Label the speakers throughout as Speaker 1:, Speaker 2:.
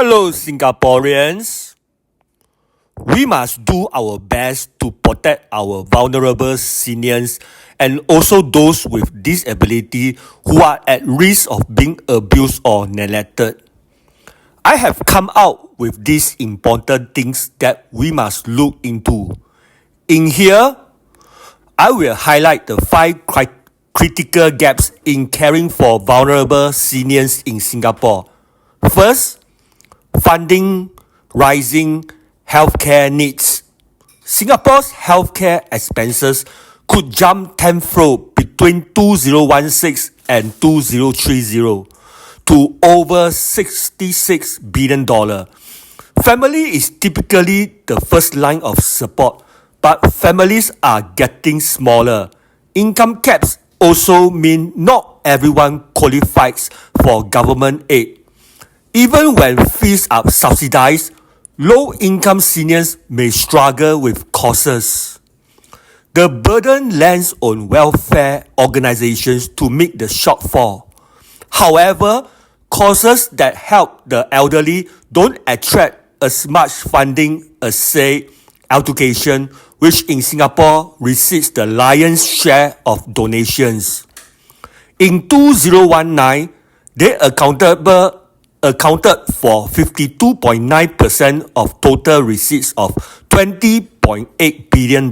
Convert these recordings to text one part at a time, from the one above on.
Speaker 1: Hello, Singaporeans. We must do our best to protect our vulnerable seniors and also those with disability who are at risk of being abused or neglected. I have come out with these important things that we must look into. In here, I will highlight the 5 critical gaps in caring for vulnerable seniors in Singapore. First, funding rising healthcare needs. Singapore's healthcare expenses could jump tenfold between 2016 and 2030 to over $66 billion. Family is typically the first line of support, but families are getting smaller. Income caps also mean not everyone qualifies for government aid. Even when fees are subsidized, low-income seniors may struggle with costs. The burden lands on welfare organizations to meet the shortfall. However, causes that help the elderly don't attract as much funding as, say, education, which in Singapore receives the lion's share of donations. In 2019, they accounted for 52.9% of total receipts of $20.8 billion,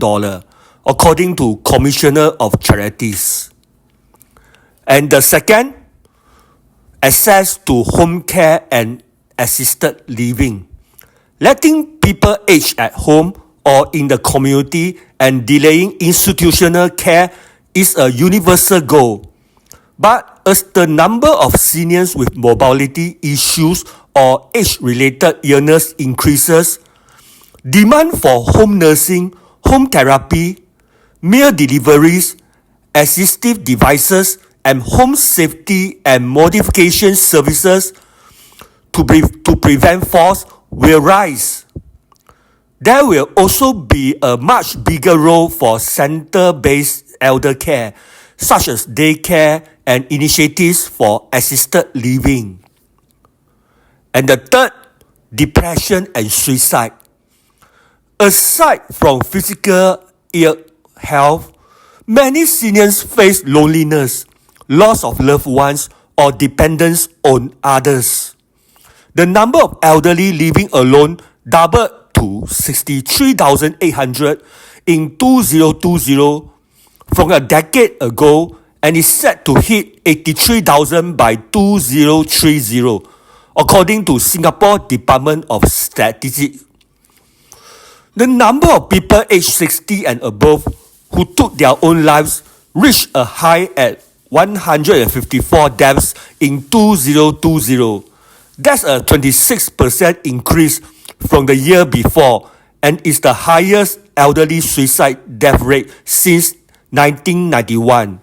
Speaker 1: according to Commissioner of Charities. And the second, access to home care and assisted living. Letting people age at home or in the community and delaying institutional care is a universal goal. But as the number of seniors with mobility issues or age-related illness increases, demand for home nursing, home therapy, meal deliveries, assistive devices, and home safety and modification services to prevent falls will rise. There will also be a much bigger role for center-based elder care, such as daycare and initiatives for assisted living. And the third, depression and suicide. Aside from physical ill health, many seniors face loneliness, loss of loved ones, or dependence on others. The number of elderly living alone doubled to 63,800 in 2020 from a decade ago and is set to hit 83,000 by 2030, according to Singapore Department of Statistics. The number of people aged 60 and above who took their own lives reached a high at 154 deaths in 2020. That's a 26% increase from the year before and is the highest elderly suicide death rate since 1991.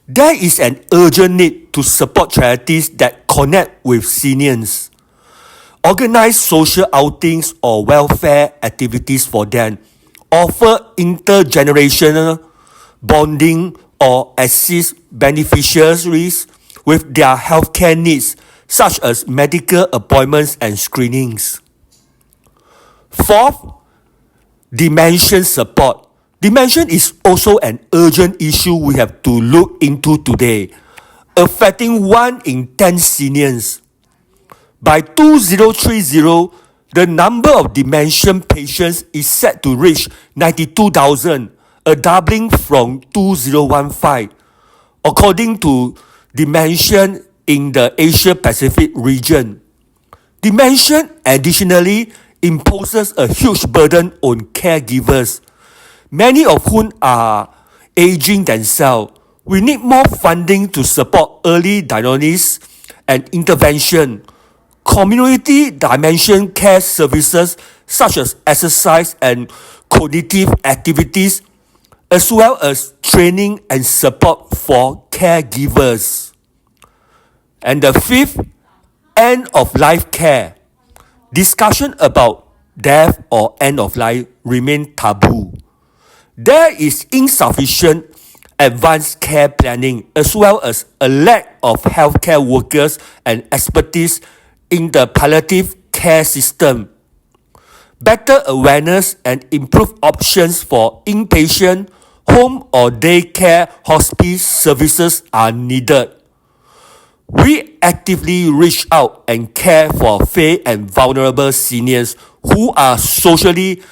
Speaker 1: There is an urgent need to support charities that connect with seniors. Organize social outings or welfare activities for them. Offer intergenerational bonding or assist beneficiaries with their healthcare needs, such as medical appointments and screenings. Fourth, dementia support. Dementia is also an urgent issue we have to look into today, affecting 1 in 10 seniors. By 2030, the number of dementia patients is set to reach 92,000, a doubling from 2015, according to Dementia in the Asia-Pacific region. Dementia additionally imposes a huge burden on caregivers, many of whom are aging themselves. We need more funding to support early diagnosis and intervention, community dementia care services such as exercise and cognitive activities, as well as training and support for caregivers. And the fifth, end-of-life care. Discussion about death or end of life remain taboo. There is insufficient advanced care planning as well as a lack of healthcare workers and expertise in the palliative care system. Better awareness and improved options for inpatient, home or daycare hospice services are needed. We actively reach out and care for frail and vulnerable seniors who are socially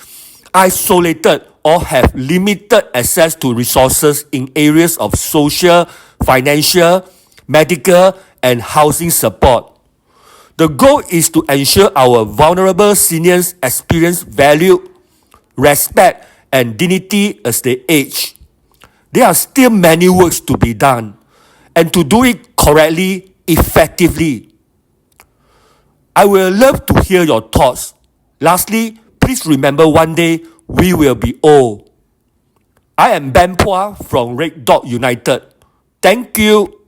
Speaker 1: isolated or have limited access to resources in areas of social, financial, medical, and housing support. The goal is to ensure our vulnerable seniors experience value, respect, and dignity as they age. There are still many works to be done, and to do it correctly, effectively. I will love to hear your thoughts. Lastly, please remember one day we will be old. I am Ben Puah from Red Dot United. Thank you.